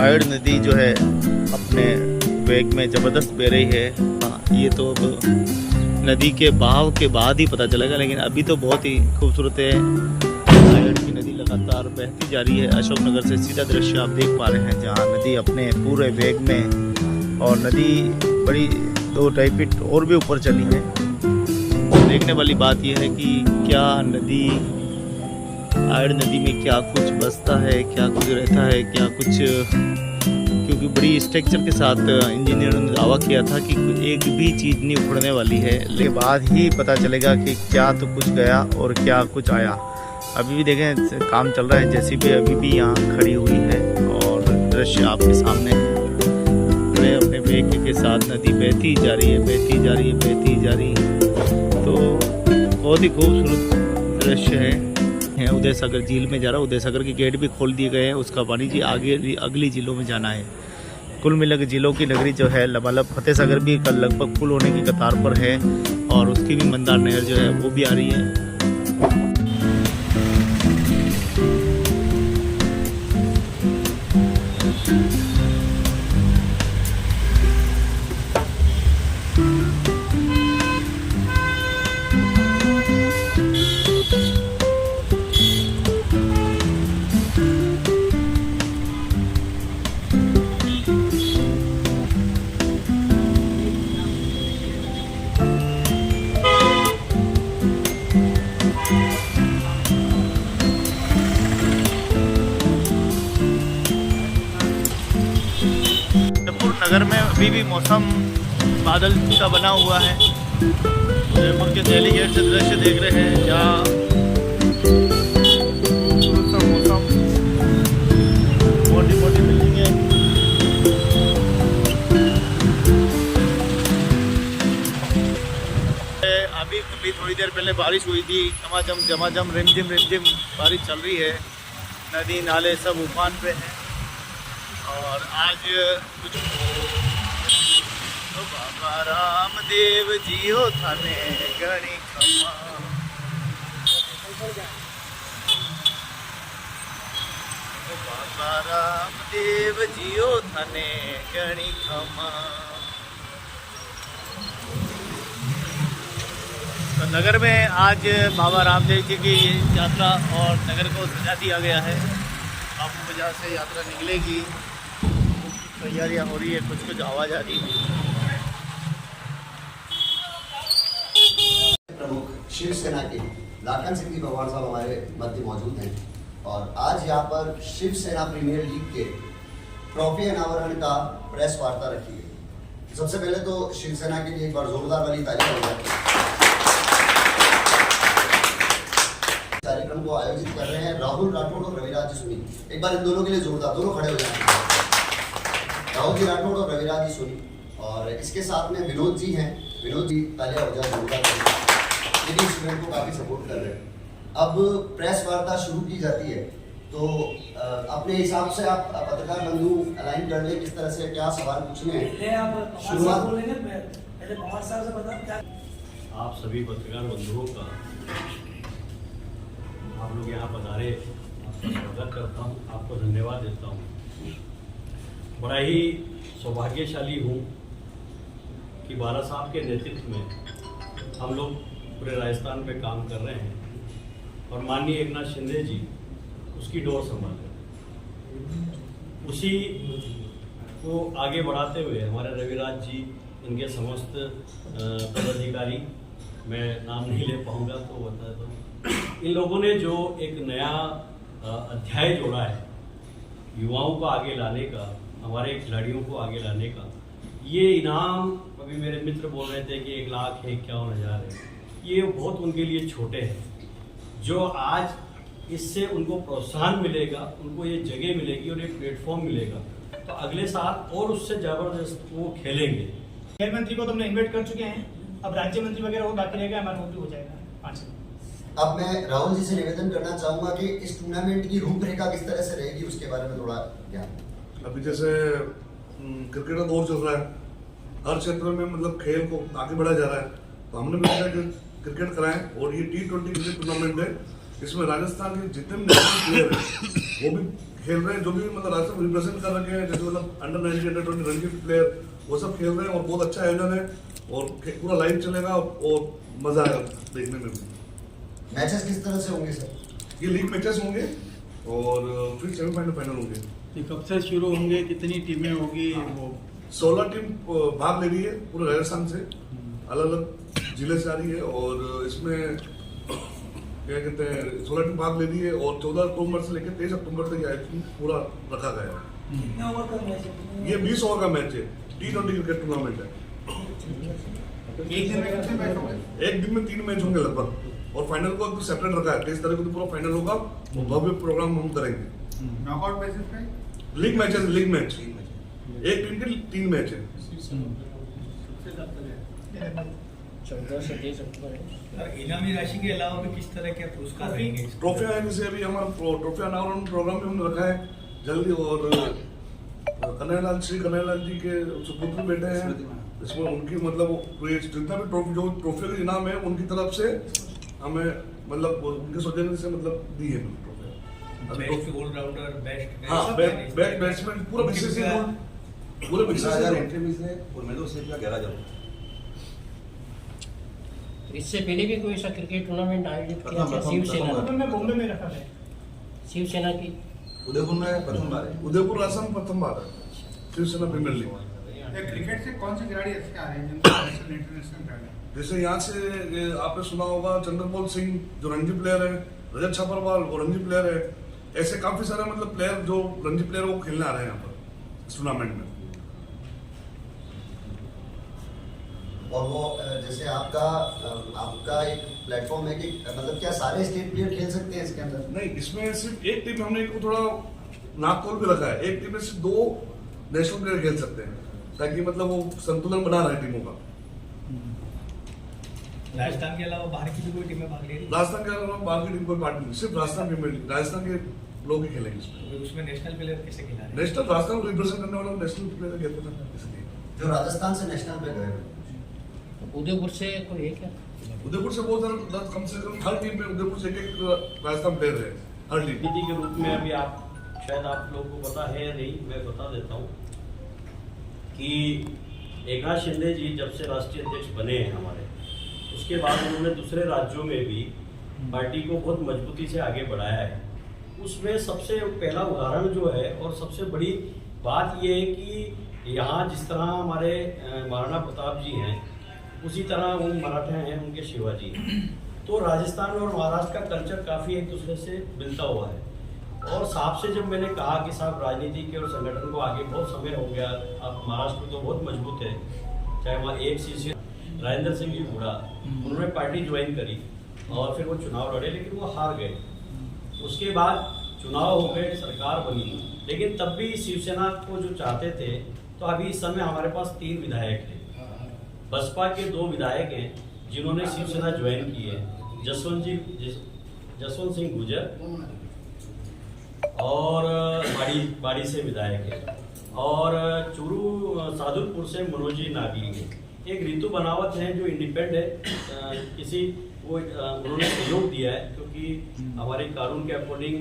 आयड़ नदी जो है अपने वेग में ज़बरदस्त बह रही है। हाँ, ये तो अब नदी के बहाव के बाद ही पता चलेगा, लेकिन अभी तो बहुत ही खूबसूरत है। आयड़ की नदी लगातार बहती जा रही है। अशोकनगर से सीधा दृश्य आप देख पा रहे हैं, जहाँ नदी अपने पूरे वेग में, और नदी बड़ी 2-2.5 फीट और भी ऊपर चली है। देखने वाली बात यह है कि क्या नदी, आयड़ नदी में क्या कुछ बसता है, क्या कुछ रहता है, क्या कुछ, क्योंकि बड़ी स्ट्रक्चर के साथ इंजीनियरों ने दावा किया था कि एक भी चीज़ नहीं उखड़ने वाली है, लेकिन बाद ही पता चलेगा कि क्या तो कुछ गया और क्या कुछ आया। अभी भी देखें काम चल रहा है, जेसीबी अभी भी यहाँ खड़ी हुई है और दृश्य आपके सामने है। अपने वेग के साथ नदी बहती जा रही है, बहती जा रही है, बहती जा रही है। तो बहुत ही खूबसूरत दृश्य है। उदय सागर झील में जा रहा है। उदय सागर के गेट भी खोल दिए गए हैं, उसका पानी जी आगे अगली झीलों में जाना है। कुल मिलाकर झीलों की नगरी जो है लबालब, फतेह सागर भी कल लगभग फुल होने की कतार पर है, और उसकी भी मंदार नहर जो है वो भी आ रही है। नगर में अभी भी मौसम बादल सा बना हुआ है। उदयपुर के दिल्ली गेट से दृश्य देख रहे हैं, जहाँ मौसम, मोटी मोटी बिल्डिंगें, अभी थोड़ी देर पहले बारिश हुई थी, झमाझम रिमझिम बारिश चल रही है। नदी नाले सब उफान पे हैं। और आज कुछ तो बाबा रामदेव जी हो थाने गणी खमा, बाबा रामदेव जी हो थाने गणी खमा। तो नगर में आज बाबा रामदेव जी की यात्रा और नगर को सजा दिया गया है। बापू बाजार से यात्रा निकलेगी, तैयारियां हो रही है, कुछ आवाज आ रही है। प्रमुख शिवसेना के लाखन सिंह भगवान साहब हमारे मध्य मौजूद हैं, और आज यहाँ पर शिवसेना प्रीमियर लीग के ट्रॉफी अनावरण का प्रेस वार्ता रखी गई। सबसे पहले तो शिवसेना के लिए एक बार जोरदार वाली तालियां हो जाती है। कार्यक्रम को आयोजित कर रहे हैं राहुल राठौड़ और रविराज जी सोनी। एक बार इन दोनों के लिए जोरदार, दोनों खड़े हो जाए। राहुल जी राठौड़ और रविराज जी सोनी, और इसके साथ में विनोद जी हैं। विनोद जी तालियां हो जाए जोरदार, ये भी स्टूडेंट को काफी सपोर्ट कर रहे हैं। अब प्रेस वार्ता शुरू की जाती है, तो अपने हिसाब से आप पत्रकार बंधु अलाइन कर ले, किस तरह से क्या सवाल पूछने हैं। शुरुआत आप सभी पत्रकार बंधुओं का, आप लोग यहाँ पधारे, आपका स्वागत करता हूँ, आपको धन्यवाद देता हूँ। बड़ा ही सौभाग्यशाली हूँ कि बाला साहब के नेतृत्व में हम लोग पूरे राजस्थान पे काम कर रहे हैं, और माननीय एकनाथ शिंदे जी उसकी डोर संभाल रहे। उसी को आगे बढ़ाते हुए हमारे रविराज जी, इनके समस्त पदाधिकारी, मैं नाम नहीं ले पाऊँगा तो बता दूँ, इन लोगों ने जो एक नया अध्याय जोड़ा है युवाओं को आगे लाने का, हमारे खिलाड़ियों को आगे लाने का। ये इनाम, अभी मेरे मित्र बोल रहे थे कि 1,51,000 है, ये बहुत उनके लिए छोटे हैं। जो आज इससे उनको प्रोत्साहन मिलेगा, उनको ये जगह मिलेगी और ये प्लेटफॉर्म मिलेगा, तो अगले साल और उससे ज़बरदस्त वो खेलेंगे। खेल मंत्री को तो हमने इन्वाइट कर चुके हैं, अब राज्य मंत्री वगैरह वो बाकी रहेगा, हमारा वो भी हो जाएगा 5। अब मैं राहुल जी से निवेदन करना चाहूंगा कि इस टूर्नामेंट की रूपरेखा किस तरह से रहेगी, उसके बारे में थोड़ा ज्ञान। अभी जैसे क्रिकेट का दौर चल रहा है, हर क्षेत्र में मतलब खेल को आगे बढ़ाया जा रहा है, तो हमने भी सोचा कि क्रिकेट कराएं, और ये T20 क्रिकेट टूर्नामेंट है, इसमें राजस्थान के जितने भी नेशनल प्लेयर हैं वो भी खेल रहे हैं, जो भी मतलब राजस्थान रिप्रेजेंट कर रखे हैं, जैसे मतलब अंडर 19 अंडर 20 रणजी प्लेयर वो सब खेल रहे हैं और बहुत अच्छा आयोजन है और पूरा लाइव चलेगा और मजा आएगा देखने में भी। मैचेस किस तरह से होंगे सर? ये लीग मैचेस होंगे और फिर सेमीफाइनल फाइनल होंगे। ये कब से शुरू होंगे, कितनी टीमें होगी? वो 16 टीम भाग ले रही है पूरे राजस्थान से, अलग अलग जिले से आ रही है और इसमें क्या कहते हैं 16 टीम भाग ले रही है और 14 अक्टूबर से लेकर 23 अक्टूबर तक आयोजन पूरा रखा गया है। ये 20 ओवर का मैच है, T20 क्रिकेट टूर्नामेंट है। एक दिन में कितने मैच होंगे? एक दिन में 3 मैच होंगे लगभग और फाइनल को सेपरेट रखा है। 23 तारीख को तो पूरा फाइनल होगा और भव्य प्रोग्राम हम करेंगे। नॉकआउट बेसिस पे लीग मैचेस, लीग मैच एक टीम के 3 मैच है। 14 से 23 अक्टूबर है। और इनामी राशि के अलावा भी किस तरह के पुरस्कार रहेंगे? ट्रॉफियां हैं, जैसे अभी हमारा ट्रॉफी अनावरण प्रोग्राम भी हमने रखा है जल्दी और कन्हैयालाल श्री कन्हैयालाल जी के सुपुत्र बेटे हैं, इसमें उनकी मतलब ये जितना भी ट्रॉफी जो ट्रॉफी का इनाम है उनकी तरफ से हमें मतलब उनके सौजन्य से मतलब दी है ट्रॉफी। बेस्ट ऑलराउंडर, बेस्ट हाँ, बेस्ट बैट्समैन पूरा बीसीसीआई पूरे 15,000 एंट्री फीस है और मेडल सेट का 11,000। इससे पहले भी कोई ऐसा क्रिकेट टूर्नामेंट आयोजित किया था शिवसेना? में बॉम्बे में रखा है शिवसेना की उदयपुर में प्रथम बार है। उदयपुर राजस्थान प्रथम बार है शिवसेना प्रीमियर लीग। क्रिकेट से कौन से खिलाड़ी अच्छे आ रहे हैं जिनको नेशनल इंटरनेशनल खिलाड़ी? जैसे यहाँ से आपने सुना होगा चंद्रपोल सिंह जो रणजी प्लेयर है, रजत छापरवाल वो रणजी प्लेयर है, ऐसे काफी सारे मतलब प्लेयर जो रणजी प्लेयर वो खेलने आ रहे हैं यहाँ पर इस टूर्नामेंट में। और वो जैसे आपका एक प्लेटफॉर्म है कि मतलब क्या सारे स्टेट प्लेयर खेल सकते हैं इसके अंदर? नहीं, इसमें सिर्फ एक टीम हमने को थोड़ा नापतोल भी रखा है, एक टीम में सिर्फ 2 नेशनल प्लेयर खेल सकते हैं ताकि मतलब वो संतुलन बना रहे टीमों का। राजस्थान के अलावा बाहर की भी कोई टीमें भाग ले रही राजस्थान के अलावा बाहर की टीम कोई पार्टी नहीं, सिर्फ राजस्थान प्रीमियर लीग राजस्थान के लोग ही खेलेंगे इसमें। है? उसमें नेशनल प्लेयर कैसे खिला रहे हैं? नेशनल राजस्थान को रिप्रेजेंट करने वाला नेशनल प्लेयर कहते हैं इसलिए। जो राजस्थान से नेशनल पे गए हैं। उदयपुर से कोई है क्या? उदयपुर से बहुत सारे कम से कम हर टीम में उदयपुर से एक राजस्थान प्लेयर है हर टीम। नीति के रूप में अभी आप शायद आप लोगों को पता है या नहीं, मैं बता देता हूँ कि एकनाथ शिंदे जी जब से राष्ट्रीय अध्यक्ष बने हैं हमारे, उसके बाद उन्होंने दूसरे राज्यों में भी पार्टी को बहुत मजबूती से आगे बढ़ाया है। उसमें सबसे पहला उदाहरण जो है और सबसे बड़ी बात ये है कि यहाँ जिस तरह हमारे महाराणा प्रताप जी हैं उसी तरह उन मराठा हैं उनके शिवाजी हैं। तो राजस्थान और महाराष्ट्र का कल्चर काफ़ी एक दूसरे से मिलता हुआ है। और साहब से जब मैंने कहा कि साहब राजनीति के और संगठन को आगे बहुत समय हो गया, अब महाराष्ट्र तो बहुत मजबूत है, चाहे वहाँ एक सीसी राजेंद्र सिंह जी हुड्डा उन्होंने पार्टी ज्वाइन करी और फिर वो चुनाव लड़े लेकिन वो हार गए। उसके बाद चुनाव हो गए, सरकार बनी, लेकिन तब भी शिवसेना को जो चाहते थे तो अभी इस समय हमारे पास 3 विधायक थे। बसपा के 2 विधायक हैं जिन्होंने शिवसेना ज्वाइन की है, जसवंत सिंह गुर्जर और बाड़ी से विधायक है, और चूरू सादुलपुर से मनोज जी नागली है। एक रितु बनावत है जो इंडिपेंडेंट है, किसी वो उन्होंने सहयोग दिया है क्योंकि हमारे कानून के अकॉर्डिंग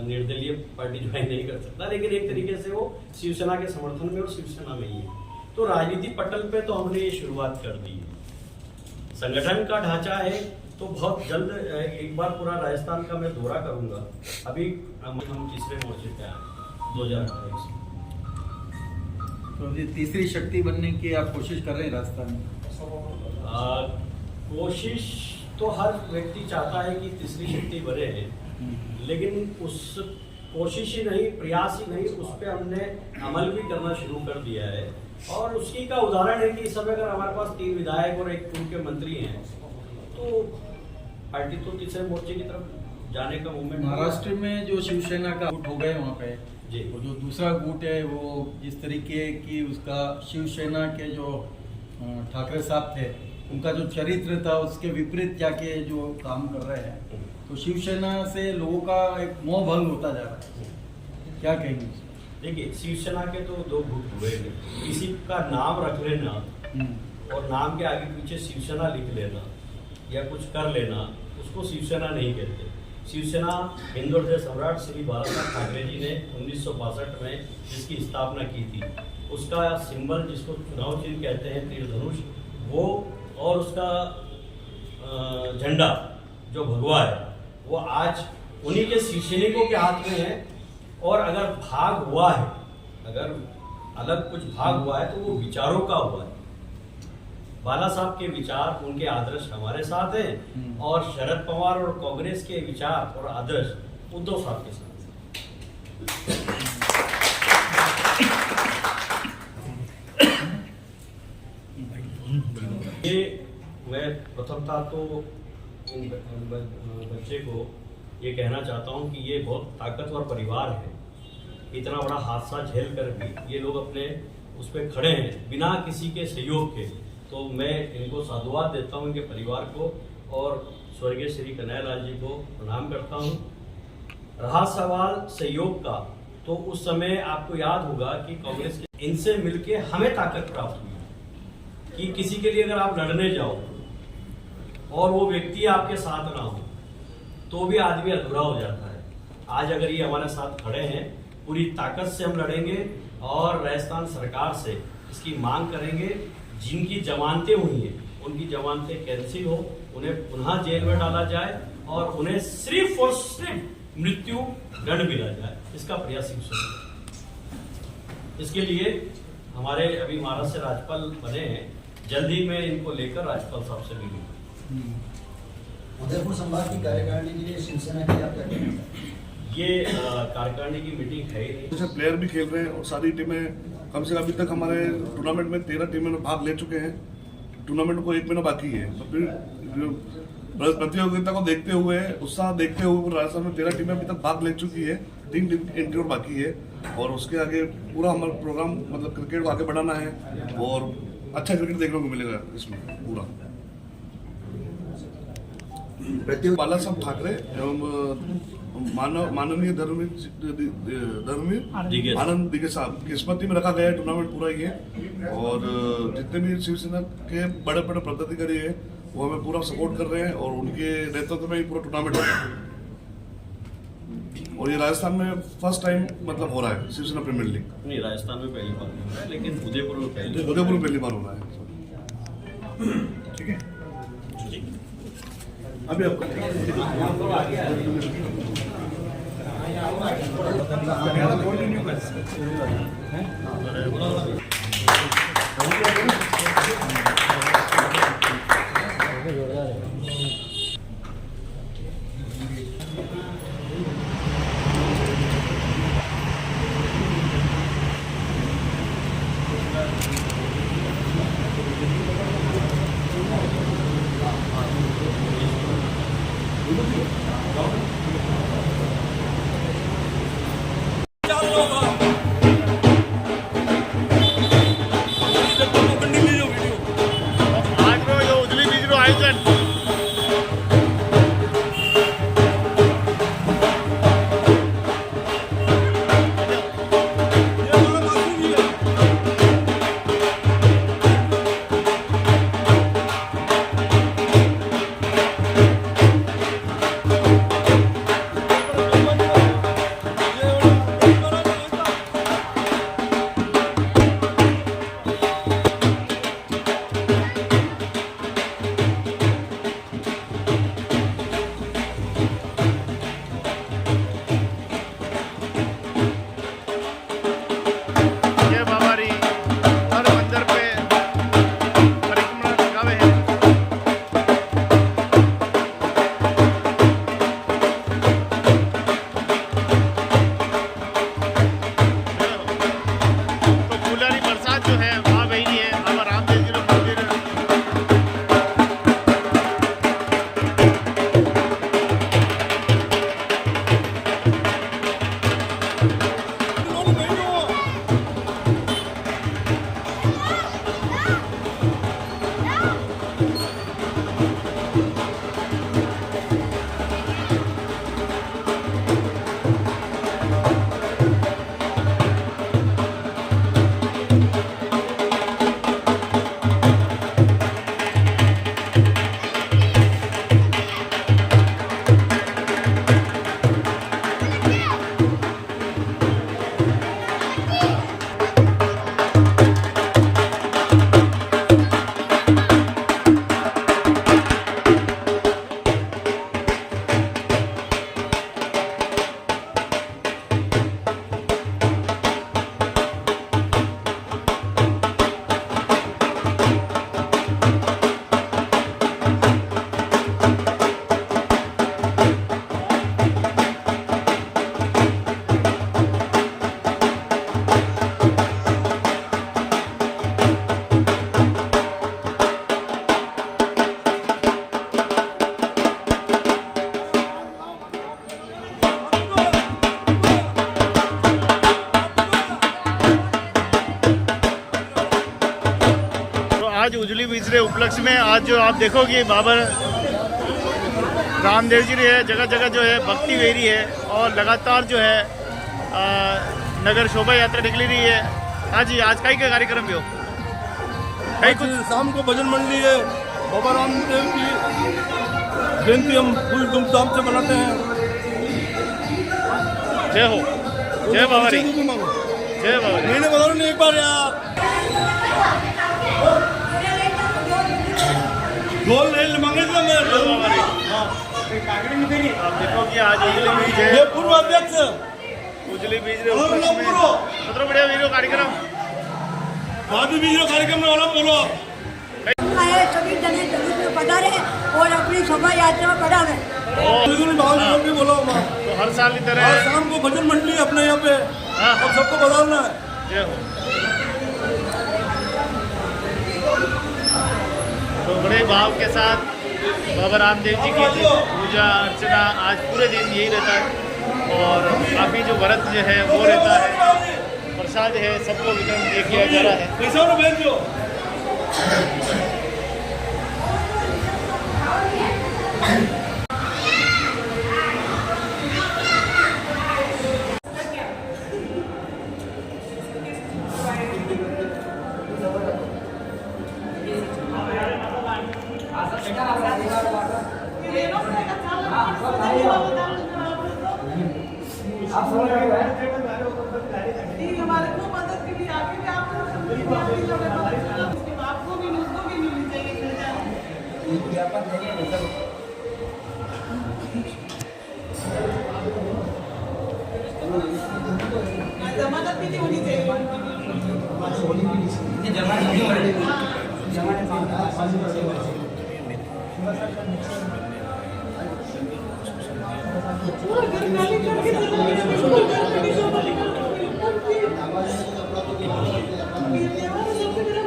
निर्दलीय पार्टी ज्वाइन नहीं कर सकता, लेकिन एक तरीके से वो शिवसेना के समर्थन में और शिवसेना में ही है। तो राजनीति पटल पे तो हमने ये शुरुआत कर दी है। संगठन का ढांचा है तो बहुत जल्द एक बार पूरा राजस्थान का मैं दौरा करूंगा। अभी हम तीसरे मोर्चे पे आए 2028 में। तो ये तीसरी शक्ति बनने की आप कोशिश कर रहे हैं राजस्थान में? कोशिश तो हर व्यक्ति चाहता है कि तीसरी शक्ति बने, लेकिन उस कोशिश ही नहीं, प्रयास ही नहीं, उस पर हमने अमल भी करना शुरू कर दिया है। और उसी का उदाहरण है कि इस समय अगर हमारे पास 3 विधायक और 1 उनके मंत्री हैं तो पार्टी तो तीसरे मोर्चे की तरफ जाने का मूवमेंट। महाराष्ट्र में जो शिवसेना का गुट हो गए वहाँ पे जी, वो जो दूसरा गुट है वो जिस तरीके की उसका शिवसेना के जो ठाकरे साहब थे उनका जो चरित्र था उसके विपरीत जाके जो काम कर रहे हैं, तो शिवसेना से लोगों का एक मोह भंग होता जा रहा है, क्या कहेंगे? देखिए शिवसेना के तो 2 गुट हुए हैं। किसी का नाम रख लेना और नाम के आगे पीछे शिवसेना लिख लेना या कुछ कर लेना, उसको शिवसेना नहीं कहते। शिवसेना हिंदुहृदय सम्राट श्री बालासाहेब ठाकरे जी ने 1962 में जिसकी स्थापना की थी, उसका सिंबल जिसको चुनाव चिन्ह कहते हैं तीर धनुष, वो और उसका झंडा जो भगवा है वो आज उन्हीं के शिवसैनिकों के हाथ में है। और अगर भाग हुआ है, अगर अलग कुछ भाग हुआ है तो वो विचारों का हुआ है। बाला साहब के विचार, उनके आदर्श हमारे साथ हैं और शरद पवार और कांग्रेस के विचार और आदर्श उद्धव साहब के साथ हैं। ये मैं प्रथमतः तो इन बच्चे को ये कहना चाहता हूँ कि ये बहुत ताकतवर परिवार है। इतना बड़ा हादसा झेल कर भी ये लोग अपने उस पर खड़े हैं बिना किसी के सहयोग के। तो मैं इनको साधुवाद देता हूँ, इनके परिवार को और स्वर्गीय श्री कन्हैयालाल जी को प्रणाम करता हूँ। रहा सवाल सहयोग का, तो उस समय आपको याद होगा कि कांग्रेस के इनसे मिलके हमें ताकत प्राप्त हुई कि किसी के लिए अगर आप लड़ने जाओ और वो व्यक्ति आपके साथ ना हो तो भी आदमी अधूरा हो जाता है। आज अगर ये हमारे साथ खड़े हैं, पूरी ताकत से हम लड़ेंगे और राजस्थान सरकार से इसकी मांग करेंगे जिनकी जमानतें हुई हैं उनकी जमानतें कैंसिल हो, उन्हें पुनः जेल में डाला जाए और उन्हें सिर्फ और सिर्फ मृत्यु दंड मिला जाए। इसका प्रयास इसके लिए हमारे अभी महाराष्ट्र से राज्यपाल बने हैं, जल्दी मैं इनको लेकर राज्यपाल साहब से मिलूंगा। उदयपुर संभाग की कार्यकारिणी के लिए शिवसेना की आप क्या कहना चाहते हैं? ये कार्यकारिणी की मीटिंग है ही नहीं। जैसे प्लेयर भी खेल रहे हैं और सारी टीमें कम से कम अभी तक हमारे टूर्नामेंट में 13 टीमें भाग ले चुके हैं। टूर्नामेंट को 1 महीना बाकी है, तो फिर प्रतियोगिता को देखते हुए, उत्साह देखते हुए राजस्थान में 13 टीमें अभी तक भाग ले चुकी है, 3 टीम एंट्री और बाकी है। और उसके आगे पूरा हमारा प्रोग्राम मतलब क्रिकेट को आगे बढ़ाना है और अच्छा क्रिकेट देखने को मिलेगा इसमें पूरा। बाला साहब ठाकरे एवं माननीय धर्मवीर आनंद दिगे साहब की स्मृति में रखा गया है टूर्नामेंट पूरा ये। और जितने भी शिवसेना के बड़े बड़े पदाधिकारी है वो हमें पूरा सपोर्ट कर रहे हैं और उनके नेतृत्व में ही पूरा टूर्नामेंट हो रहा है। और ये राजस्थान में फर्स्ट टाइम मतलब हो रहा है शिवसेना प्रीमियर लीग। नहीं, राजस्थान में पहली बार हो रहा है, लेकिन उदयपुर में पहली बार हो रहा है। ठीक है, अभी आपका આજનો ઉજળી બીજનું આયોજન उपलक्ष्य में आज जो आप देखोगे बाबा रामदेव जी है, जगह जगह जो है भक्ति वेरी है और लगातार जो है नगर शोभा यात्रा निकली रही है। हाँ जी, आज का ही का कार्यक्रम भी हो कहीं कुछ शाम को भजन मंडली है, बाबा रामदेव की जयंती हम पूरी धूमधाम से मनाते हैं। जय हो, जय बाबा री, जय बाबा री। मैंने बताओ नहीं एक बार यार गोल रेल मांगे थे मैं बाबा री। आप देखो कि आज उजली बीज है, पूर्व अध्यक्ष उजली बीज रे उपलक्ष्य में मतलब बढ़िया वीडियो कार्यक्रम भाभी भी कार्यक्रम में वाला बोलो सभी जने जरूर में पधारे और अपनी शोभा यात्रा करावे। भी बोलो माँ, तो हर साल की तरह आज शाम को भजन मंडली है अपने यहाँ पे, हाँ। अब सबको बदलना है। जय हो। तो बड़े भाव के साथ बाबा रामदेव जी की पूजा अर्चना आज पूरे दिन यही रहता है और काफ़ी जो व्रत जो है वो रहता है, प्रसाद है सबको वितरण किया जा रहा है। कैसा हो भेज दो हमारे को मदद के लिए आगे भी आपको आपको भी उसको भी मिलनी चाहिए। जमानत भी होनी चाहिए। पूरा घर खाली करके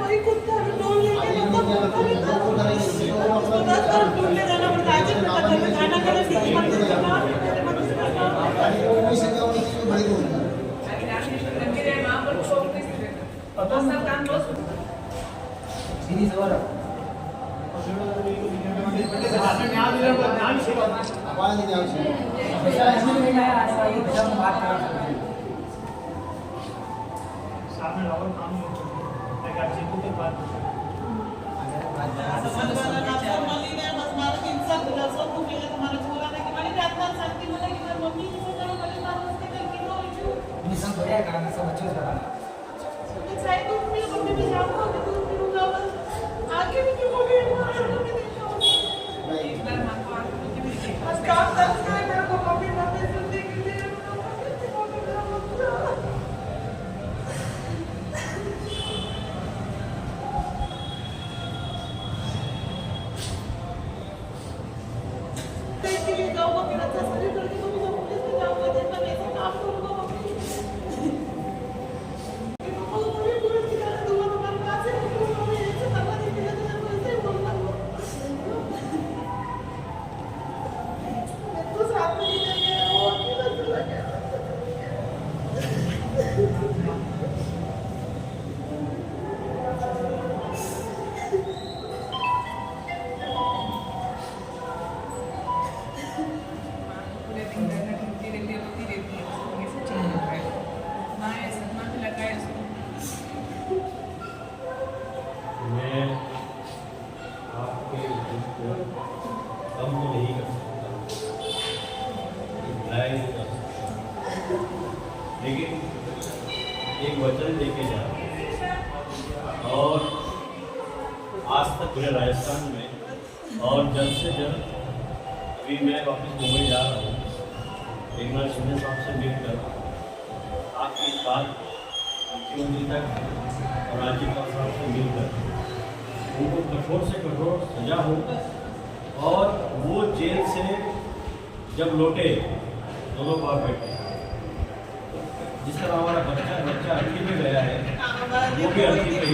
वही कुत्ता डोल लेके जाना पड़ता है। खाना सामने और काम नहीं होता के बाद आगे भी क्यों बोले काम करते हैं मेरे को मम्मी मम्मी सुनने के लिए जाऊंगा फिर अच्छा शरीर करके तो मैं पुलिस में जाऊंगा जितना ऐसे काम करूंगा मैं आपके दुख को कम तो नहीं कर सकता, बुलाया नहीं कर सकता, लेकिन एक वचन देके जा और आज तक पूरे राजस्थान में और जल्द से जल्द अभी मैं वापस मुंबई जा रहा हूँ, एक बार शिंदे साहब से मिलकर आपकी बात मुख्यमंत्री तक और राज्यपाल साहब से मिलकर उनको कठोर से कठोर सजा हो और वो जेल से जब लौटे दोनों बाप बेटे, जिस तरह हमारा बच्चा अर्थी में गया है वो भी अर्थी में ही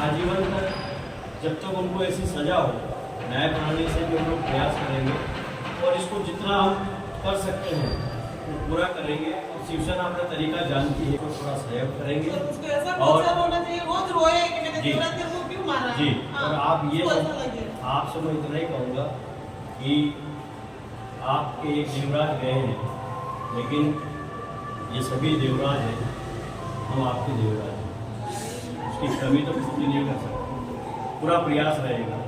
आजीवन तक जब तक उनको ऐसी सजा हो, न्याय प्रणाली से भी हम लोग प्रयास करेंगे और इसको जितना हम कर सकते हैं वो पूरा करेंगे। शिवसेना अपना तरीका जानती है, तो थोड़ा सहयोग करेंगे। तो उसको ऐसा और प्रोत्साहन होना चाहिए, रोज रोए कि मैंने जी। देवराज तेरे को क्यों मारा है? जी, हाँ, और आप ये उसको ऐसा लगे। आपसे मैं इतना ही कहूँगा कि आपके एक देवराज गए हैं, लेकिन ये सभी देवराज हैं, हम आपके देवराज हैं, उसकी कमी तो पूरी नहीं कर सकते। पूरा प्रयास रहेगा,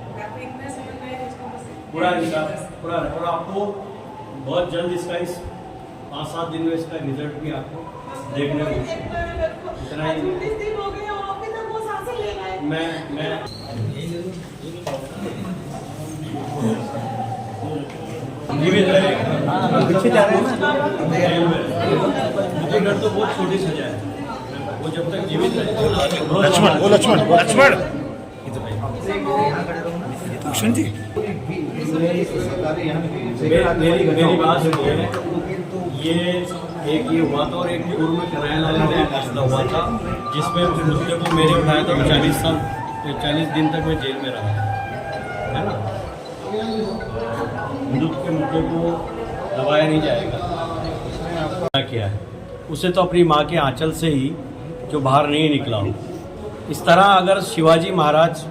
पूरा और आपको बहुत जल्द इसका 5-7 दिन में इसका रिजल्ट भी आपको देखने को इतना ही 20 दिन हो गए और अभी तक वो सांसें ले रहा है। मैं जीवित रहेगा। मुझे घर तो बहुत छोटी सजा है, वो जब तक जीवित रहेगा। लक्ष्मण मेरी बात सुनिए, ये हुआ था और एक पूर्व में कन्हैयालाल ने फैसला हुआ था जिसमें उस मुद्दे को मेरे उठाया था। 40 दिन तक मैं जेल में रहा, है ना। हिंदुत्व के मुद्दे को दबाया नहीं जाएगा। क्या किया है उसे तो अपनी माँ के आंचल से ही जो बाहर नहीं निकला हो। इस तरह अगर शिवाजी महाराज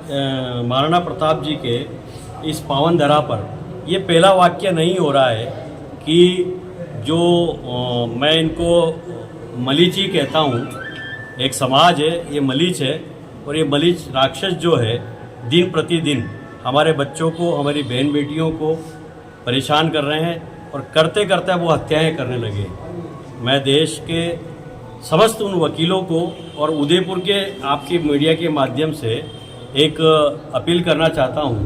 महाराणा प्रताप जी के इस पावन धरा पर ये पहला वाक्य नहीं हो रहा है कि जो मैं इनको मलीची कहता हूँ, एक समाज है, ये मलीच है, और ये मलीच राक्षस जो है दिन प्रतिदिन हमारे बच्चों को, हमारी बहन बेटियों को परेशान कर रहे हैं और करते करते वो हत्याएं करने लगे। मैं देश के समस्त उन वकीलों को और उदयपुर के आपकी मीडिया के माध्यम से एक अपील करना चाहता हूं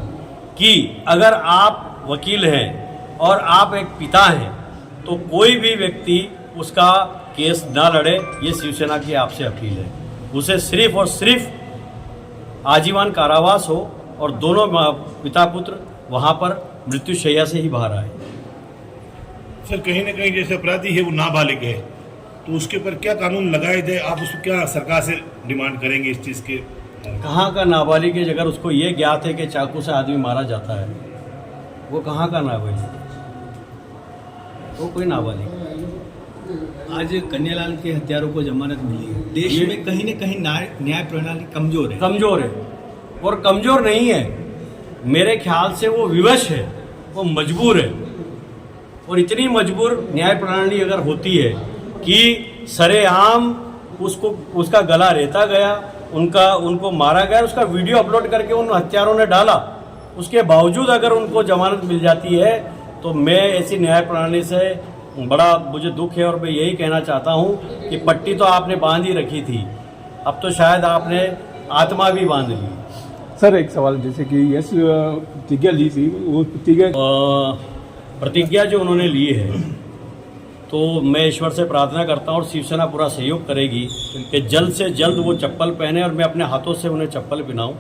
कि अगर आप वकील हैं और आप एक पिता हैं तो कोई भी व्यक्ति उसका केस ना लड़े, ये शिवसेना की आपसे अपील है। उसे सिर्फ और सिर्फ आजीवन कारावास हो और दोनों पिता पुत्र वहाँ पर मृत्युशैया से ही बाहर आए। सर, कहीं ना कहीं जैसे अपराधी है वो नाबालिग है, तो उसके ऊपर क्या कानून लगाए जाए? आप उसको क्या सरकार से डिमांड करेंगे इस चीज़ के? कहाँ का नाबालिग है? अगर उसको ये ज्ञात है कि चाकू से आदमी मारा जाता है, वो कहाँ का नाबालिग है? वो कोई नाबालिग। आज कन्हैयालाल के हत्यारों को जमानत मिली है। देश में कहीं न कहीं न्याय प्रणाली कमजोर है। और कमजोर नहीं है, मेरे ख्याल से वो विवश है, वो मजबूर है। और इतनी मजबूर न्याय प्रणाली अगर होती है कि सरेआम उसका गला रेता गया, उनको मारा गया, उसका वीडियो अपलोड करके उन हत्यारों ने डाला, उसके बावजूद अगर उनको जमानत मिल जाती है, तो मैं ऐसी न्याय प्रणाली से बड़ा मुझे दुख है। और मैं यही कहना चाहता हूँ कि पट्टी तो आपने बांध ही रखी थी, अब तो शायद आपने आत्मा भी बांध ली। सर, एक सवाल, जैसे कि यस प्रतिज्ञा ली थी, वो प्रतिज्ञा जो उन्होंने ली है, तो मैं ईश्वर से प्रार्थना करता हूँ और शिवसेना पूरा सहयोग करेगी कि जल्द से जल्द वो चप्पल पहने और मैं अपने हाथों से उन्हें चप्पल पहनाऊँ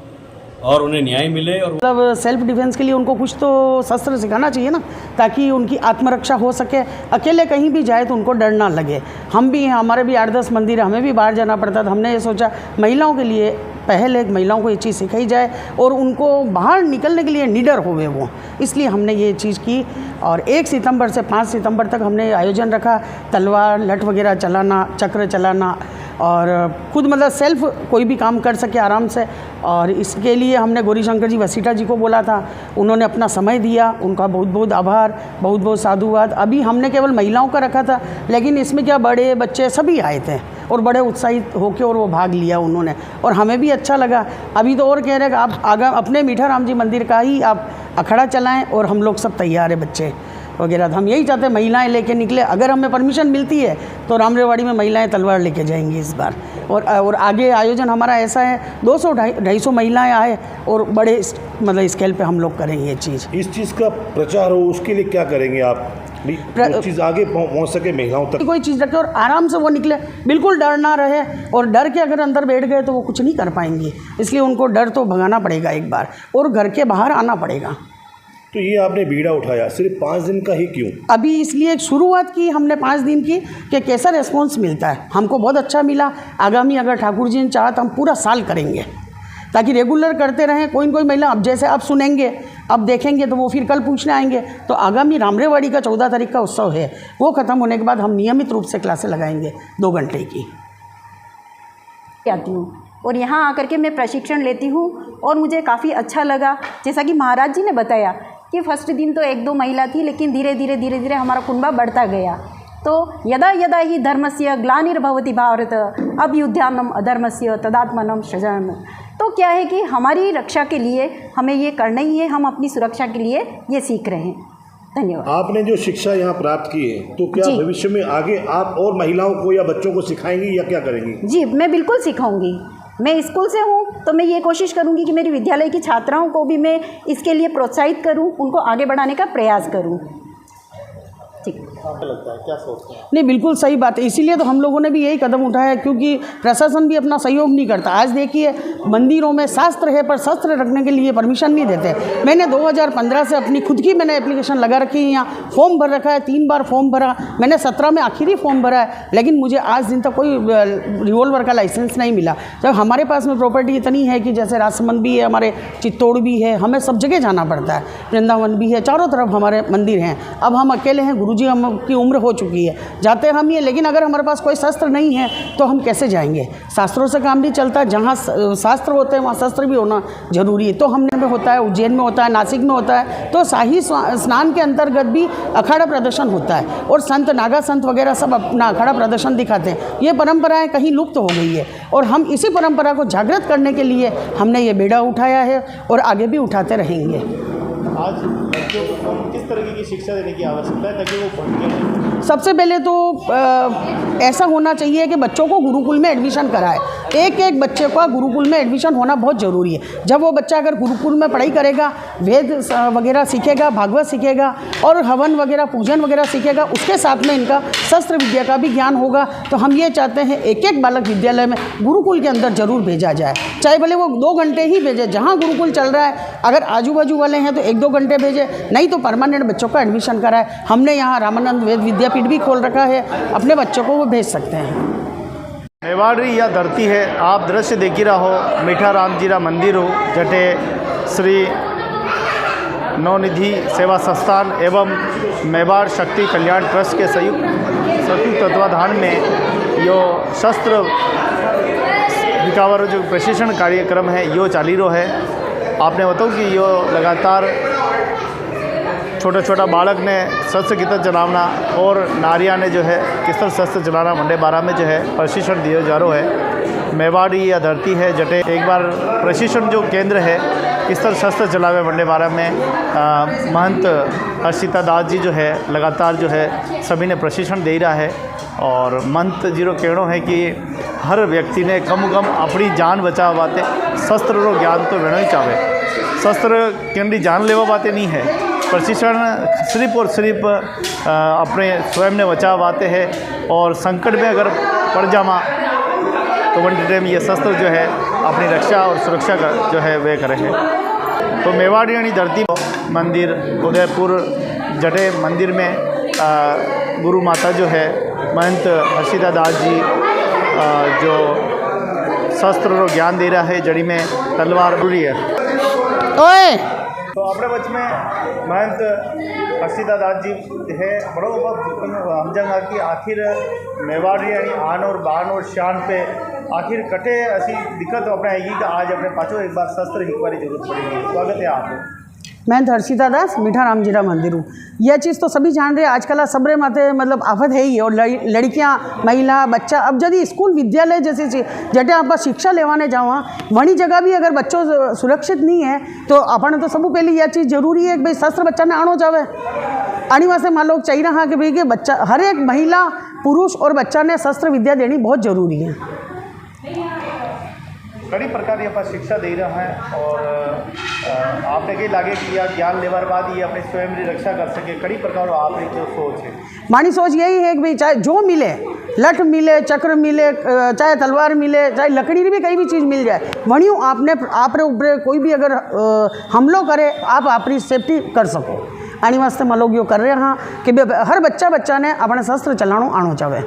और उन्हें न्याय मिले। और मतलब सेल्फ डिफेंस के लिए उनको कुछ तो शस्त्र सिखाना चाहिए ना, ताकि उनकी आत्मरक्षा हो सके। अकेले कहीं भी जाए तो उनको डर ना लगे। हम भी हैं, हमारे भी 8-10 मंदिर, हमें भी बाहर जाना पड़ता था। हमने ये सोचा महिलाओं के लिए पहले महिलाओं को ये चीज़ सिखाई जाए और उनको बाहर निकलने के लिए निडर होवे वो, इसलिए हमने ये चीज़ की। और 1 सितंबर से 5 सितंबर तक हमने आयोजन रखा, तलवार लठ वगैरह चलाना, चक्र चलाना, और खुद मतलब सेल्फ कोई भी काम कर सके आराम से। और इसके लिए हमने गौरीशंकर जी वसीठा जी को बोला था, उन्होंने अपना समय दिया, उनका बहुत बहुत आभार, बहुत बहुत साधुवाद। अभी हमने केवल महिलाओं का रखा था, लेकिन इसमें क्या बड़े बच्चे सभी आए थे और बड़े उत्साहित होकर और वो भाग लिया उन्होंने, और हमें भी अच्छा लगा। अभी तो और कह रहे हैं कि आप आगे अपने मीठा राम जी मंदिर का ही आप अखड़ा चलाएं, और हम लोग सब तैयार है, बच्चे वगैरह। हम यही चाहते हैं महिलाएं लेके निकले। अगर हमें परमिशन मिलती है तो रामरेवाड़ी में महिलाएं तलवार लेके जाएंगी इस बार। और आगे आयोजन हमारा ऐसा है, 200-250 महिलाएं आए और बड़े मतलब स्केल पे हम लोग करेंगे ये चीज़। इस चीज़ का प्रचार हो, उसके लिए क्या करेंगे आप? वो चीज़ आगे पहुंच सके महिलाओं तक, कोई चीज़ रखे और आराम से वो निकले, बिल्कुल डर ना रहे। और डर के अगर अंदर बैठ गए तो वो कुछ नहीं कर पाएंगे, इसलिए उनको डर तो भगाना पड़ेगा एक बार, और घर के बाहर आना पड़ेगा। तो ये आपने बीड़ा उठाया सिर्फ 5 दिन का ही क्यों? अभी इसलिए एक शुरुआत की हमने 5 दिन की कि कैसा रिस्पॉन्स मिलता है। हमको बहुत अच्छा मिला। आगामी अगर ठाकुर जी ने चाहा तो हम पूरा साल करेंगे, ताकि रेगुलर करते रहें। कोई न कोई महिला, अब जैसे आप सुनेंगे अब देखेंगे तो वो फिर कल पूछने आएंगे। तो आगामी रामरेवाड़ी का 14 तारीख का उत्सव है, वो ख़त्म होने के बाद हम नियमित रूप से क्लासें लगाएंगे 2 घंटे की। आती हूँ और यहाँ आकर के मैं प्रशिक्षण लेती हूँ और मुझे काफ़ी अच्छा लगा। जैसा कि महाराज जी ने बताया कि फर्स्ट दिन तो 1-2 महिला थी, लेकिन धीरे धीरे हमारा कुनबा बढ़ता गया। तो यदा यदा ही धर्मस्य ग्लानिर्भवति भारत अभ्युत्थानम् अधर्मस्य तदात्मानं सृजामि। तो क्या है कि हमारी रक्षा के लिए हमें ये करना ही है, हम अपनी सुरक्षा के लिए ये सीख रहे हैं। धन्यवाद। आपने जो शिक्षा यहाँ प्राप्त की है, तो क्या भविष्य में आगे आप और महिलाओं को या बच्चों को सिखाएंगी या क्या करेंगी? जी, मैं बिल्कुल सिखाऊंगी। मैं स्कूल से हूँ तो मैं ये कोशिश करूँगी कि मेरी विद्यालय की छात्राओं को भी मैं इसके लिए प्रोत्साहित करूँ, उनको आगे बढ़ाने का प्रयास करूँ। ठीक लगता है, क्या सोचते हैं? नहीं, बिल्कुल सही बात है। इसीलिए तो हम लोगों ने भी यही कदम उठाया, क्योंकि प्रशासन भी अपना सहयोग नहीं करता। आज देखिए मंदिरों में शास्त्र है पर शस्त्र रखने के लिए परमिशन नहीं देते। मैंने 2015 से अपनी खुद की मैंने एप्लीकेशन लगा रखी है, यहाँ फॉर्म भर रखा है, 3 बार फॉर्म भरा। मैंने 17 में आखिरी फॉर्म भरा है, लेकिन मुझे आज दिन तक कोई रिवॉल्वर का लाइसेंस नहीं मिला। जब हमारे पास में प्रॉपर्टी इतनी है कि जैसे राजसमंद भी है, हमारे चित्तौड़ भी है, हमें सब जगह जाना पड़ता है, वृंदावन भी है, चारों तरफ हमारे मंदिर हैं। अब हम अकेले हैं, गुरुजी हम की उम्र हो चुकी है, जाते हम ही, लेकिन अगर हमारे पास कोई शस्त्र नहीं है तो हम कैसे जाएंगे? शास्त्रों से काम नहीं चलता। जहाँ शास्त्र होते हैं वहाँ शस्त्र भी होना जरूरी है। तो हमने में होता है, उज्जैन में होता है, नासिक में होता है। तो शाही स्नान के अंतर्गत भी अखाड़ा प्रदर्शन होता है और संत नागा संत वगैरह सब अपना अखाड़ा प्रदर्शन दिखाते हैं। ये परंपराएं कहीं लुप्त हो गई है और हम इसी परंपरा को जागृत करने के लिए हमने ये बेड़ा उठाया है और आगे भी उठाते रहेंगे। आज बच्चों को किस तरीके की शिक्षा देने की आवश्यकता है ताकि वो पढ़ के? सबसे पहले तो ऐसा होना चाहिए कि बच्चों को गुरुकुल में एडमिशन कराए। एक बच्चे का गुरुकुल में एडमिशन होना बहुत ज़रूरी है। जब वो बच्चा अगर गुरुकुल में पढ़ाई करेगा, वेद वगैरह सीखेगा, भागवत सीखेगा और हवन वगैरह पूजन वगैरह सीखेगा, उसके साथ में इनका शस्त्र विद्या का भी ज्ञान होगा। तो हम ये चाहते हैं एक बालक विद्यालय में गुरुकुल के अंदर जरूर भेजा जाए, चाहे भले वो 2 घंटे ही भेजे। जहाँ गुरुकुल चल रहा है, अगर आजू बाजू वाले हैं तो 1-2 घंटे भेजे, नहीं तो परमानेंट बच्चों का एडमिशन कराए। हमने यहाँ रामानंद वेद विद्यापीठ भी खोल रखा है, अपने बच्चों को वो भेज सकते हैं। मेवाड़ी या धरती है, आप दृश्य देखी रहो। मीठा रामजीरा मंदिर हो जटे श्री नवनिधि सेवा संस्थान एवं मेवाड़ शक्ति कल्याण ट्रस्ट के संयुक्त तत्वाधान में यो शस्त्र रिकवर जो प्रशिक्षण कार्यक्रम है यो चाली रो है। आपने बताओ कि यो लगातार छोटा बालक ने शस्त्र कितना चलाना और नारिया ने जो है किस तरह शस्त्र चलाना मंडे 12 में जो है प्रशिक्षण दिया जा रहा है। मेवाड़ी या धरती है जटे एक बार प्रशिक्षण जो केंद्र है किस तरह शस्त्र चलावे मंडे 12 में महंत हर्षिता दास जी जो है लगातार जो है सभी ने प्रशिक्षण दे रहा है। और महंत जी रो कहना है कि हर व्यक्ति ने कम अपनी जान बचा बातें शस्त्र रो ज्ञान तो वेणो ही चाहे। शस्त्र केंद्री जान लेवा बातें नहीं है, प्रशिक्षण सिर्फ और सिर्फ अपने स्वयं ने बचाव आते हैं और संकट में अगर पड़ जामा तो वन टाइम ये शस्त्र जो है अपनी रक्षा और सुरक्षा का जो है वे करे हैं। तो मेवाड़ी यानी धरती मंदिर उदयपुर जटे मंदिर में गुरु माता जो है महंत हर्षिता दास जी जो शस्त्र और ज्ञान दे रहा है, जड़ी में तलवार बुरी है। तो अपने बच में महंत हर्षिता दास जी है बड़ो हम जगह की आखिर मेवाड़ी यानी आन और बान और शान पे आखिर कटे ऐसी दिक्कत अपने आएगी कि आज अपने पाँचों एक बार शस्त्र हिकवारी जरूरत पड़ेगी। स्वागत है आप। मैं हर्षिता दास मीठा रामजीरा मंदिर हूँ। यह चीज़ तो सभी जान रहे हैं, आजकल सबरे माथे मतलब आफत है ही। और लड़कियाँ महिला बच्चा अब यदि स्कूल विद्यालय जैसे जटे आप शिक्षा लेवाने जावा वही जगह भी अगर बच्चों सुरक्षित नहीं है तो अपन तो सब पहले यह चीज़ जरूरी है कि भाई शस्त्र बच्चा ने आणो जावे। आने वास्ते मान लोग चाहिए रहा कि भाई कि बच्चा हर एक महिला पुरुष और बच्चा ने शस्त्र विद्या देनी बहुत ज़रूरी है। कई प्रकार यहाँ पर शिक्षा दे रहा है और आपने कहीं लागे कि यह ज्ञान लेवर बाद ये अपने स्वयं की रक्षा कर सके। कई प्रकार आपकी जो सोच है मानी सोच यही है कि भाई चाहे जो मिले लठ मिले चक्र मिले चाहे तलवार मिले चाहे लकड़ी भी कहीं भी चीज़ मिल जाए वही आपने आपरे ऊपर कोई भी अगर हमलो करे आप अपनी सेफ्टी कर सको। आने वास्ते हम लोग यो कर रहे हैं कि हर बच्चा ने अपने शस्त्र चलानो आनो चाहे।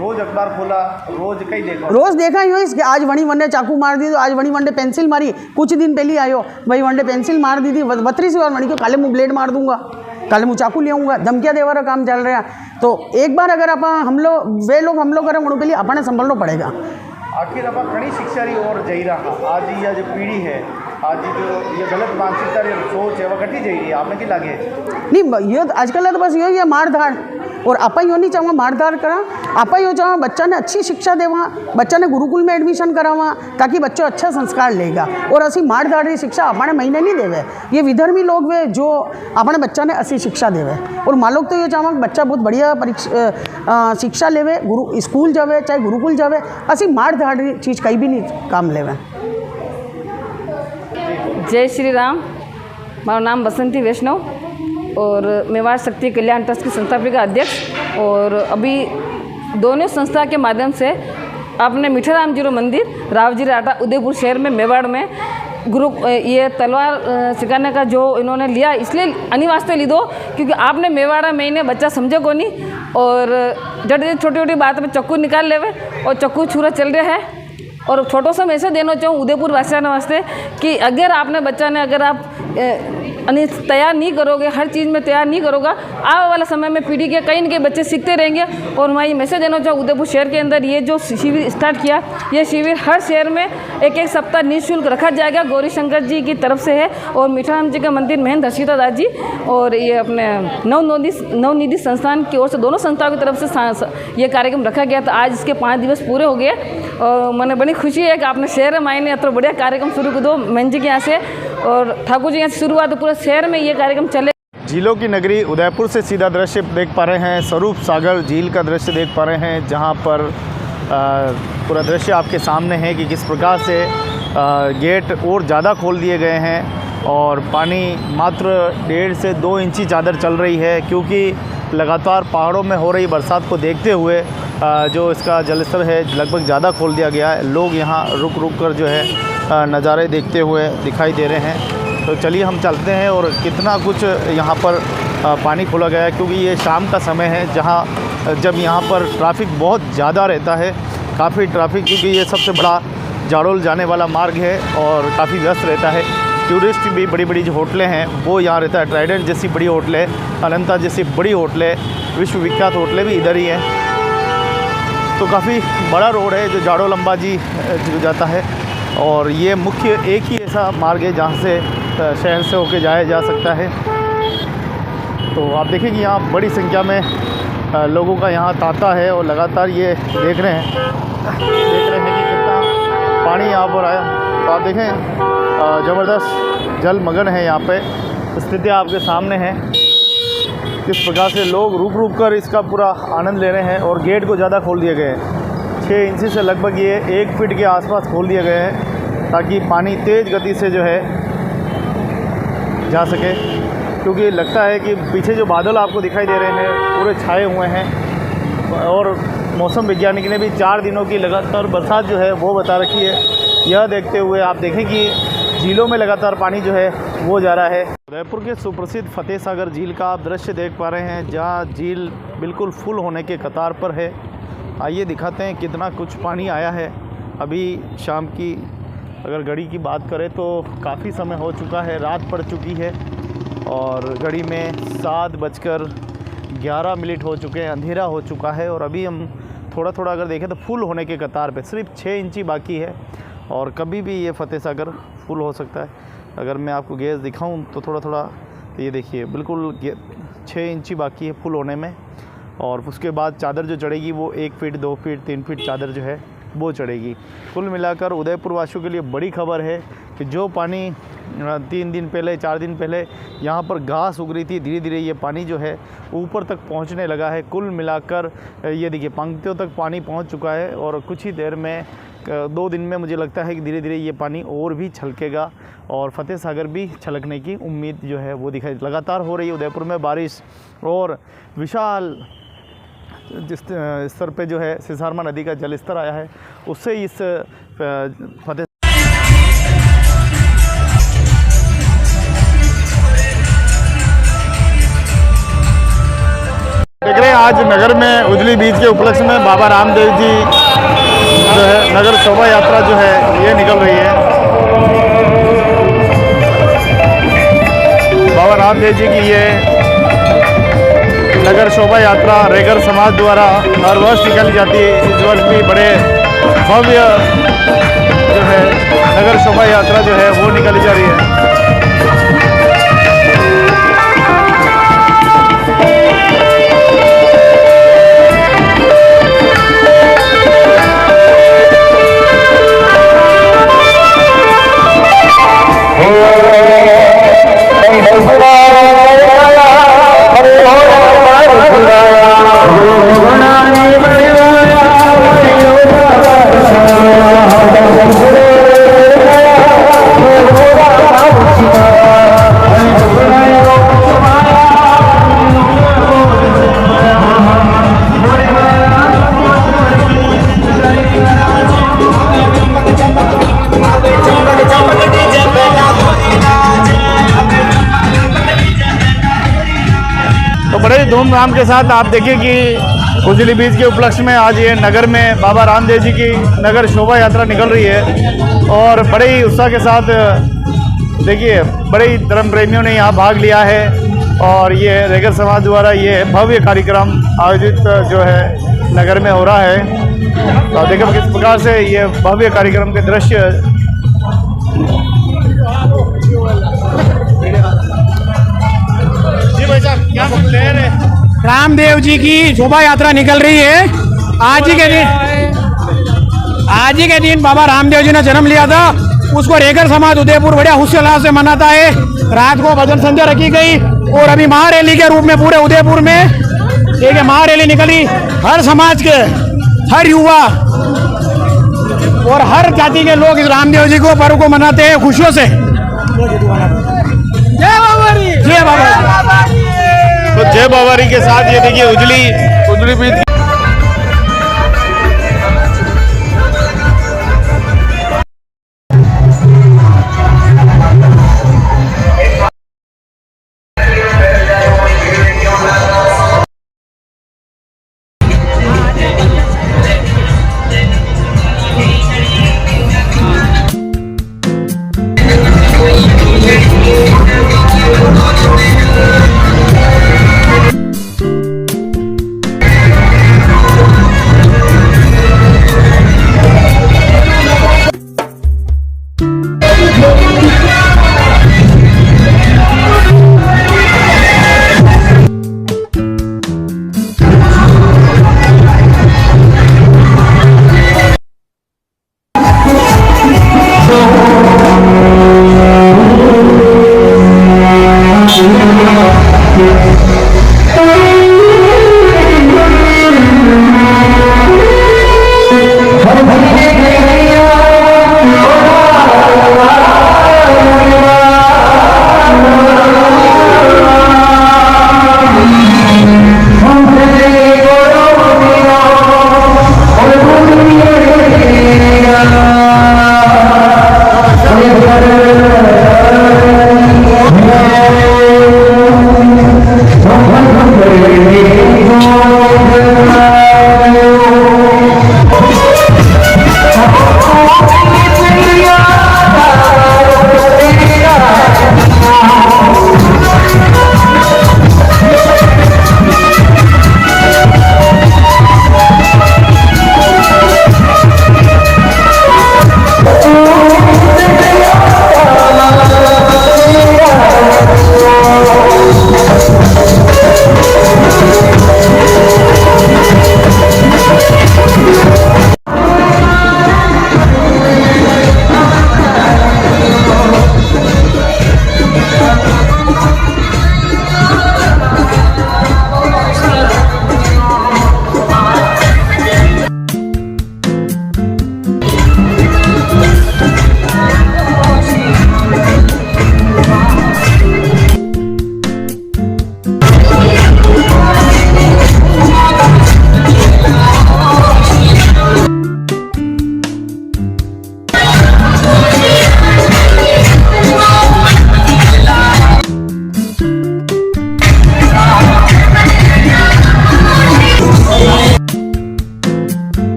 रोज अखबार खोला, रोज कहीं देखा, रोज देखा ही हो इसके। आज वणी वन ने चाकू मार दी तो आज वणी वन ने पेंसिल मारी। कुछ दिन पहले आयो भाई वन ने पेंसिल मार दी थी 32 बार वणी को काले मुँह ब्लेड मार दूंगा, काले मुँह चाकू ले आऊँगा, धमकियाँ देवा का काम चल रहा है। तो एक बार अगर आप हम लोग करें उन पहले अपने संभलना पड़ेगा। आखिर अब घनी शिक्षा री और जई रहा आज ये जो पीढ़ी है, आज जो ये गलत मानसिकता री सोच है वो घटी जाई रही है, आपने की लागे? नहीं ये आजकल तो बस यही है मार धाड़, और आपा यो नहीं चाहूँगा मार धाड़ करा, आपा यो चाहूँ बच्चा ने अच्छी शिक्षा देवा, बच्चा ने गुरुकुल में एडमिशन करावा ताकि बच्चों अच्छा संस्कार लेगा। और असी मार धाड़ की शिक्षा अपने महीने नहीं देवे, ये विधर्मी लोग वे जो अपने बच्चा ने अच्छी शिक्षा देवे। और माँ लोग तो ये चाहूँगा बच्चा बहुत बढ़िया शिक्षा लेवे, स्कूल जावे चाहे गुरुकुल जावे, असी मार धाड़ की चीज़ कहीं भी नहीं काम लेवे। जय श्री राम। मारा नाम बसंती वैष्णव और मेवाड़ शक्ति कल्याण ट्रस्ट की संस्थापिका अध्यक्ष। और अभी दोनों संस्था के माध्यम से आपने मीठाराम जीरो मंदिर रावजी राटा उदयपुर शहर में मेवाड़ में गुरु ये तलवार सिखाने का जो इन्होंने लिया, इसलिए अनिवार्य ली दो क्योंकि आपने मेवाड़ा में इन्हें बच्चा समझे को नहीं और जब छोटी छोटी बात में चक्कू निकाल लेवे और चक्कू छुरा चल रहा है। और छोटो सा मैं ऐसे देना चाहूँ उदयपुर वासियों वास्ते कि अगर आपने बच्चा ने अगर आप तैयार नहीं करोगे, हर चीज़ में तैयार नहीं करोगे, आने वाला समय में पीढ़ी के कई न कई बच्चे सीखते रहेंगे। और मैं ये मैसेज देना चाहूँ उदयपुर शहर के अंदर ये जो शिविर स्टार्ट किया, ये शिविर हर शहर में एक सप्ताह निःशुल्क रखा जाएगा, गौरी शंकर जी की तरफ से है और मीठाराम जी का मंदिर महेंद्र हर्षिता दास जी और ये अपने नवनिधि संस्थान की ओर से दोनों संस्थाओं की तरफ से ये कार्यक्रम रखा गया। तो आज इसके 5 दिवस पूरे हो गए और मैंने बड़ी खुशी है कि आपने शहर में आए ने इतना बढ़िया कार्यक्रम शुरू कर दो महन जी के यहाँ से और ठाकुर जी यहाँ से शुरुआत, पूरे शहर में ये कार्यक्रम चले। झीलों की नगरी उदयपुर से सीधा दृश्य देख पा रहे हैं, स्वरूप सागर झील का दृश्य देख पा रहे हैं, जहां पर पूरा दृश्य आपके सामने है कि किस प्रकार से गेट और ज़्यादा खोल दिए गए हैं और पानी मात्र 1.5 से 2 इंची चादर चल रही है क्योंकि लगातार पहाड़ों में हो रही बरसात को देखते हुए जो इसका जलस्तर है लगभग ज़्यादा खोल दिया गया है। लोग यहाँ रुक रुक कर जो है नज़ारे देखते हुए दिखाई दे रहे हैं। तो चलिए हम चलते हैं और कितना कुछ यहाँ पर पानी खोला गया है क्योंकि ये शाम का समय है जहाँ जब यहाँ पर ट्रैफिक बहुत ज़्यादा रहता है, काफ़ी ट्रैफिक, क्योंकि ये सबसे बड़ा जाडोल जाने वाला मार्ग है और काफ़ी व्यस्त रहता है। टूरिस्ट भी बड़ी बड़ी जो होटलें हैं वो यहाँ रहता है, ट्राइडेंट जैसी बड़ी होटलें, अनंता जैसी बड़ी होटलें, विश्वविख्यात होटलें भी इधर ही हैं। तो काफ़ी बड़ा रोड है जो जाडोल अंबाजी जाता है और ये मुख्य एक ही ऐसा मार्ग है जहाँ से शहर से होके जाया जा सकता है। तो आप देखें कि यहाँ बड़ी संख्या में लोगों का यहाँ तांता है और लगातार ये देख रहे हैं कि कितना पानी यहाँ पर आया। तो आप देखें ज़बरदस्त जलमग्न है यहाँ पे, स्थिति आपके सामने है किस प्रकार से लोग रुक रुक कर इसका पूरा आनंद ले रहे हैं। और गेट को ज़्यादा खोल दिए गए हैं, 6 इंची से लगभग ये 1 फीट के आसपास खोल दिए गए हैं ताकि पानी तेज़ गति से जो है जा सके, क्योंकि लगता है कि पीछे जो बादल आपको दिखाई दे रहे हैं पूरे छाए हुए हैं और मौसम वैज्ञानिक ने भी 4 दिनों की लगातार बरसात जो है वो बता रखी है। यह देखते हुए आप देखें कि झीलों में लगातार पानी जो है वो जा रहा है। उदयपुर के सुप्रसिद्ध फतेह सागर झील का आप दृश्य देख पा रहे हैं जहाँ झील बिल्कुल फुल होने के कतार पर है। आइए दिखाते हैं कितना कुछ पानी आया है। अभी शाम की अगर घड़ी की बात करें तो काफ़ी समय हो चुका है, रात पड़ चुकी है और घड़ी में 7:11 हो चुके हैं, अंधेरा हो चुका है और अभी हम थोड़ा थोड़ा अगर देखें तो फुल होने के कतार पे सिर्फ 6 इंची बाकी है और कभी भी ये फतेह सागर फुल हो सकता है। अगर मैं आपको गेज दिखाऊं तो थोड़ा थोड़ा ये देखिए बिल्कुल 6 इंची बाकी है फुल होने में और उसके बाद चादर जो चढ़ेगी वो 1 फीट 2 फीट 3 फीट चादर जो है वो चढ़ेगी। कुल मिलाकर उदयपुर वासियों के लिए बड़ी खबर है कि जो पानी 3 दिन पहले 4 दिन पहले यहाँ पर घास उग रही थी, धीरे धीरे ये पानी जो है ऊपर तक पहुँचने लगा है। कुल मिलाकर ये देखिए पंक्तियों तक पानी पहुँच चुका है और कुछ ही देर में 2 दिन में मुझे लगता है कि धीरे धीरे ये पानी और भी छलकेगा और फतेह सागर भी छलकने की उम्मीद जो है वो दिखाई लगातार हो रही है। उदयपुर में बारिश और विशाल जिस स्तर पे जो है सिसारमा नदी का जलस्तर आया है उससे इस फतेह देख रहे हैं आज नगर में उजली बीच के उपलक्ष्य में बाबा रामदेव जी जो है नगर शोभा यात्रा जो है ये निकल रही है। बाबा रामदेव जी की ये नगर शोभा यात्रा रेगर समाज द्वारा हर वर्ष निकाली जाती है। इस वर्ष भी बड़े भव्य जो है नगर शोभा यात्रा जो है वो निकाली जा रही है। बड़े धूमधाम के साथ आप देखिए कि उजली बीच के उपलक्ष्य में आज ये नगर में बाबा रामदेव जी की नगर शोभा यात्रा निकल रही है और बड़े ही उत्साह के साथ देखिए बड़े ही धर्म प्रेमियों ने यहाँ भाग लिया है और ये रेगर समाज द्वारा ये भव्य कार्यक्रम आयोजित जो है नगर में हो रहा है। तो देखिए किस प्रकार से ये भव्य कार्यक्रम के दृश्य क्या कुछ ले रहे? रामदेव जी की शोभा यात्रा निकल रही है। आज ही के दिन बाबा रामदेव जी ने जन्म लिया था। उसको रेगर समाज उदयपुर बढ़िया हुस्से से मनाता है। रात को भजन संध्या रखी गई और अभी महारैली के रूप में पूरे उदयपुर में एक महारैली निकली। हर समाज के हर युवा और हर जाति के लोग इस रामदेव जी को पर्व को मनाते हैं खुशियों से। जय बाबारी, जय बाबारी। तो जय बाबारी के साथ ये देखिए उजली बीच Thank you.